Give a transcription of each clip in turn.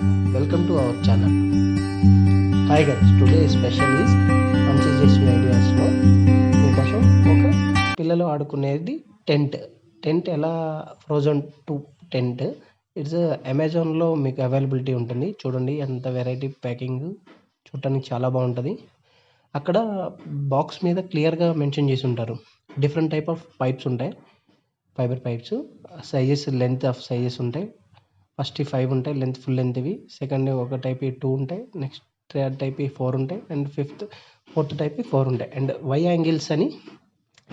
welcome to our channel. Hi guys, today special is Hansi Jaswi ఐడియాస్లో మీకోసం ఒక పిల్లలు ఆడుకునేది టెంట్ ఎలా ఫ్రోజన్ టు టెంట్ ఇట్స్ అమెజాన్లో మీకు అవైలబిలిటీ ఉంటుంది. చూడండి ఎంత వెరైటీ ప్యాకింగ్, చూడటానికి చాలా బాగుంటుంది. అక్కడ బాక్స్ మీద క్లియర్గా మెన్షన్ చేసి ఉంటారు. డిఫరెంట్ టైప్ ఆఫ్ పైప్స్ ఉంటాయి, fibre pipes, sizes, length of sizes ఉంటాయి. ఫస్ట్ 5 ఉంటాయి లెంత్, ఫుల్ లెంత్వి. సెకండ్ ఒక టైప్ 2 ఉంటాయి. నెక్స్ట్ థర్డ్ టైప్ 4 ఉంటాయి. అండ్ ఫోర్త్ టైప్ 4 ఉంటాయి. అండ్ వై యాంగిల్స్ అని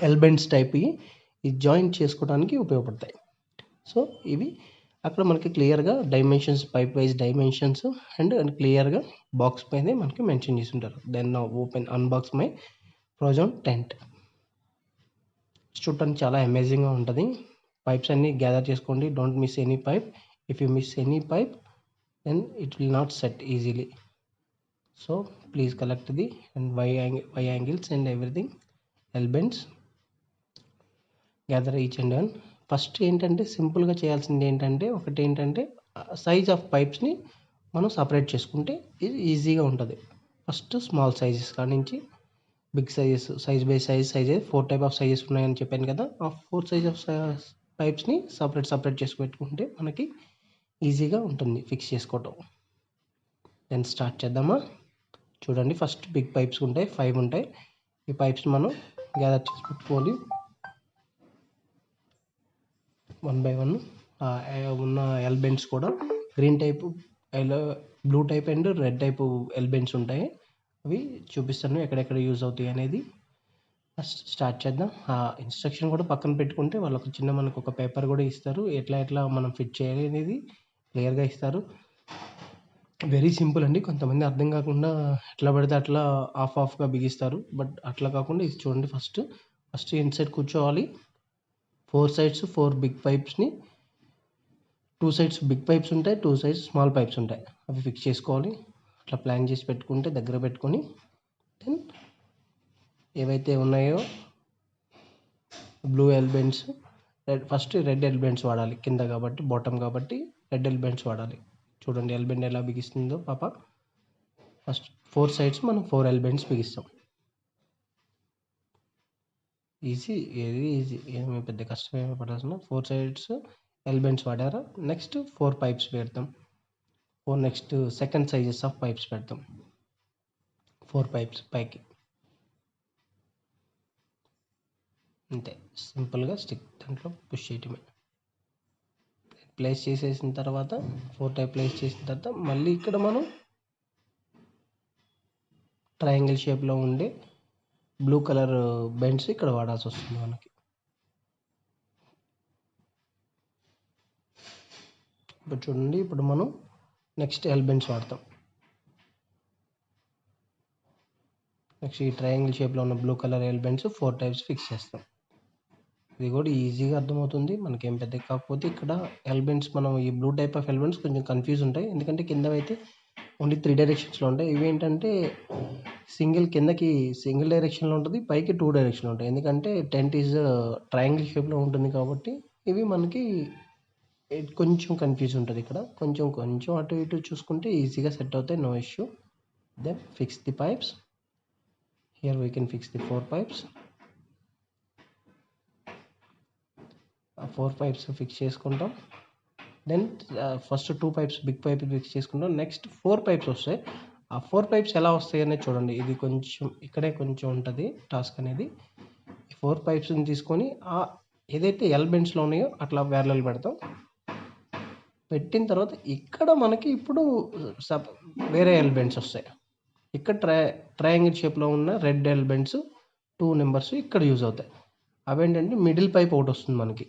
ఎల్బెండ్స్ టైప్ ఈ జాయింట్ చేసుకోవడానికి ఉపయోగపడతాయి. సో ఇవి అక్కడ మనకి క్లియర్గా dimensions, pipe wise dimensions and క్లియర్గా బాక్స్ పైనే మనకి మెన్షన్ చేసి ఉంటారు. Then open unbox my frozen tent. చూడటానికి చాలా అమేజింగ్గా ఉంటుంది. పైప్స్ అన్నీ గ్యాదర్ చేసుకోండి. Don't miss any pipe. If you miss any pipe, then it will not set easily. So please collect the and y angles and everything, L bends, gather each and one. First ఏంటంటే సింపుల్గా చేయాల్సింది ఏంటంటే ఒకటి ఏంటంటే size of పైప్స్ని మనం separate చేసుకుంటే ఇది ఈజీగా ఉంటుంది. ఫస్ట్ స్మాల్ సైజెస్ కాడి నుంచి big sizes, size by sizes 4 type of sizes ఉన్నాయని చెప్పాను కదా. ఆ 4 సైజ్ ఆఫ్ పైప్స్ని సపరేట్ చేసి పెట్టుకుంటే మనకి ఈజీగా ఉంటుంది ఫిక్స్ చేసుకోవటం. దెన్ స్టార్ట్ చేద్దామా. చూడండి, ఫస్ట్ బిగ్ పైప్స్ ఉంటాయి, 5 ఉంటాయి. ఈ పైప్స్ మనం గ్యాదర్ చేసి పెట్టుకోవాలి 1 by 1. ఉన్న ఎల్బెండ్స్ కూడా green type, blue type and red type L bends ఉంటాయి. అవి చూపిస్తాను ఎక్కడెక్కడ యూజ్ అవుతాయి అనేది. ఫస్ట్ స్టార్ట్ చేద్దాం. ఇన్స్ట్రక్షన్ కూడా పక్కన పెట్టుకుంటే వాళ్ళు మనకు ఒక పేపర్ కూడా ఇస్తారు, ఎట్లా మనం ఫిట్ చేయాలి అనేది క్లియర్గా ఇస్తారు. వెరీ సింపుల్ అండి. కొంతమంది అర్థం కాకుండా ఎట్లా పడితే అట్లా ఆఫ్గా బిగిస్తారు. బట్ అట్లా కాకుండా ఇది చూడండి. ఫస్ట్ ఇన్సైడ్ కూర్చోవాలి. 4 సైడ్స్ 4 బిగ్ పైప్స్ని, 2 సైడ్స్ బిగ్ పైప్స్ ఉంటాయి, 2 సైడ్స్ స్మాల్ పైప్స్ ఉంటాయి. అవి ఫిక్స్ చేసుకోవాలి. అట్లా ప్లాన్ చేసి పెట్టుకుంటే దగ్గర పెట్టుకొని దెన్ ఏవైతే ఉన్నాయో బ్లూ ఎల్బెండ్స్, ఫస్ట్ రెడ్ ఎల్బెండ్స్ వాడాలి. కింద కాబట్టి, బాటమ్ కాబట్టి రెడ్ ఎల్బెండ్స్ వాడాలి. చూడండి ఎల్బెండ్ ఎలా బిగిస్తుందో పాప. ఫస్ట్ 4 సైడ్స్ మనం 4 ఎల్బెండ్స్ బిగిస్తాం. ఈజీ, ఏమి పెద్ద కష్టం ఏమి పడాల్సిన. 4 సైడ్స్ ఎల్బెండ్స్ వాడారా. నెక్స్ట్ 4 పైప్స్ పెడతాం. Next second sizes of pipes పెడతాం. 4 పైప్స్ పైకి, అంతే సింపుల్గా స్టిక్ దాంట్లో పుష్ చేయటమే. ప్లేస్ చేసేసిన తర్వాత 4 టైప్ ప్లేస్ చేసిన తర్వాత మళ్ళీ ఇక్కడ మనం ట్రయాంగిల్ షేప్లో ఉండే బ్లూ కలర్ బెండ్స్ ఇక్కడ వాడాల్సి వస్తుంది మనకి. ఇప్పుడు చూడండి, ఇప్పుడు మనం నెక్స్ట్ ఎల్బెండ్స్ వాడతాం. నెక్స్ట్ ఈ ట్రయాంగిల్ షేప్లో ఉన్న బ్లూ కలర్ ఎల్బెండ్స్ 4 టైప్స్ ఫిక్స్ చేస్తాం. ఇది కూడా ఈజీగా అర్థమవుతుంది మనకేం పెద్ద. కాకపోతే ఇక్కడ ఎల్బెండ్స్, మనం ఈ బ్లూ టైప్ ఆఫ్ ఎల్బెండ్స్ కొంచెం కన్ఫ్యూజ్ ఉంటాయి. ఎందుకంటే కింద అయితే ఓన్లీ 3 డైరెక్షన్స్లో ఉంటాయి. ఇవి ఏంటంటే కిందకి సింగిల్ డైరెక్షన్లో ఉంటుంది, పైకి 2 డైరెక్షన్లో ఉంటాయి. ఎందుకంటే టెంట్ ఈజ్ ట్రయాంగిల్ షేప్లో ఉంటుంది కాబట్టి ఇవి మనకి కొంచెం కన్ఫ్యూజ్ ఉంటుంది. ఇక్కడ కొంచెం అటు ఇటు చూసుకుంటే ఈజీగా సెట్ అవుతాయి, no issue. Then fix the pipes. Here we can fix the 4 pipes. 4 pipes fix చేసుకుంటాం. Then first 2 pipes big pipe fix చేసుకుంటాం. నెక్స్ట్ 4 పైప్స్ వస్తాయి. ఆ 4 పైప్స్ ఎలా వస్తాయి అనేది చూడండి. ఇది ఇక్కడే కొంచెం ఉంటుంది టాస్క్ అనేది. ఈ 4 పైప్స్ని తీసుకొని ఏదైతే ఎల్బెండ్స్లో ఉన్నాయో అట్లా వేర్లలు పెడతాం. పెట్టిన తర్వాత ఇక్కడ మనకి ఇప్పుడు వేరే ఎల్బెండ్స్ వస్తాయి. ఇక్కడ ట్రయాంగిల్ షేప్లో ఉన్న రెడ్ ఎల్బెండ్స్ 2 నెంబర్స్ ఇక్కడ యూజ్ అవుతాయి. అవేంటంటే మిడిల్ పైప్ ఒకటి వస్తుంది మనకి.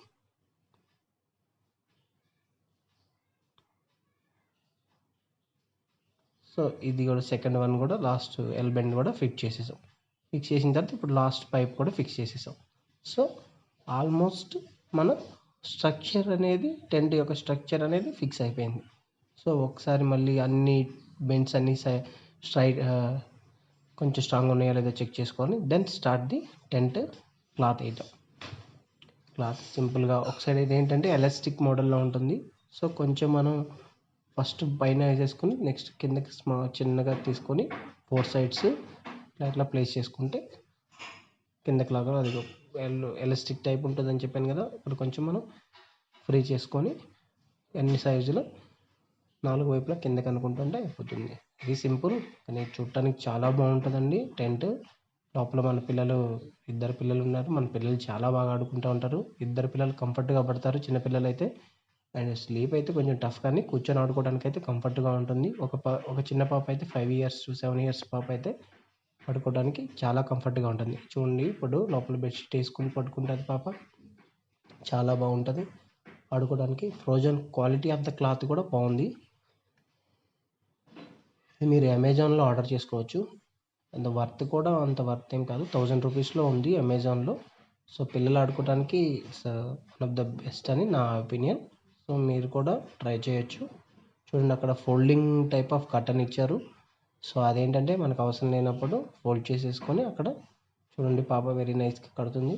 సో ఇది కూడా సెకండ్ వన్ కూడా లాస్ట్ ఎల్బెండ్ కూడా ఫిక్స్ చేసేసాం. ఫిక్స్ చేసిన తర్వాత ఇప్పుడు లాస్ట్ పైప్ కూడా ఫిక్స్ చేసేసాం. సో ఆల్మోస్ట్ మన స్ట్రక్చర్ అనేది, టెంట్ యొక్క స్ట్రక్చర్ అనేది ఫిక్స్ అయిపోయింది. సో ఒకసారి మళ్ళీ అన్ని బెండ్స్ అన్ని స్ట్రైట్ కొంచెం స్ట్రాంగ్ ఉన్నాయో లేదో చెక్ చేసుకొని then start the tent cloth వేయటం. క్లాత్ సింపుల్గా ఒక సైడ్ ఇది ఏంటంటే ఎలాస్టిక్ మోడల్లో ఉంటుంది. సో కొంచెం మనం ఫస్ట్ పైన వేసేసుకొని నెక్స్ట్ కిందకి చిన్నగా తీసుకొని 4 సైడ్స్ ఇట్లా ప్లేస్ చేసుకుంటే కిందకి లాగా అది ఎలాస్టిక్ టైప్ ఉంటుందని చెప్పాను కదా. ఇప్పుడు కొంచెం మనం ఫ్రీ చేసుకొని అన్ని సైజులో 4 వైపులా కిందకి అనుకుంటుంటే అయిపోతుంది. ఇది సింపుల్ కానీ చూడటానికి చాలా బాగుంటుందండి టెంట్. లోపల మన పిల్లలు 2 పిల్లలు ఉన్నారు. మన పిల్లలు చాలా బాగా ఆడుకుంటూ ఉంటారు. 2 పిల్లలు కంఫర్ట్గా పడతారు. చిన్న పిల్లలు అయితే అండ్ స్లీప్ అయితే కొంచెం టఫ్ కానీ కూర్చొని ఆడుకోవడానికి అయితే కంఫర్ట్గా ఉంటుంది. ఒక చిన్న పాప అయితే 5 ఇయర్స్ 7 ఇయర్స్ పాప అయితే పడుకోవడానికి చాలా కంఫర్ట్గా ఉంటుంది. చూడండి ఇప్పుడు లోపల బెడ్షీట్ వేసుకుని పడుకుంటుంది పాప. చాలా బాగుంటుంది ఆడుకోవడానికి. Frozen quality of the cloth కూడా బాగుంది. మీరు అమెజాన్లో ఆర్డర్ చేసుకోవచ్చు. అంత వర్త్ కూడా అంత వర్త్ ఏం కాదు, 1000 రూపీస్లో ఉంది అమెజాన్లో. సో పిల్లలు ఆడుకోవడానికి it's one of the best అని నా ఒపీనియన్. సో మీరు కూడా ట్రై చేయొచ్చు. చూడండి అక్కడ ఫోల్డింగ్ టైప్ ఆఫ్ కర్టన్ ఇచ్చారు. సో అదేంటంటే మనకు అవసరం లేనప్పుడు ఫోల్డ్ చేసేసుకొని అక్కడ చూడండి పాప వెరీ నైస్గా కడుతుంది,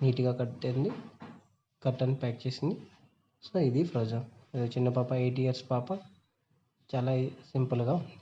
నీట్గా కట్టింది, కర్టన్ ప్యాక్ చేసింది. సో ఇది ఫ్రోజన్. చిన్న పాప 8 ఇయర్స్ పాప చాలా సింపుల్గా ఉంది.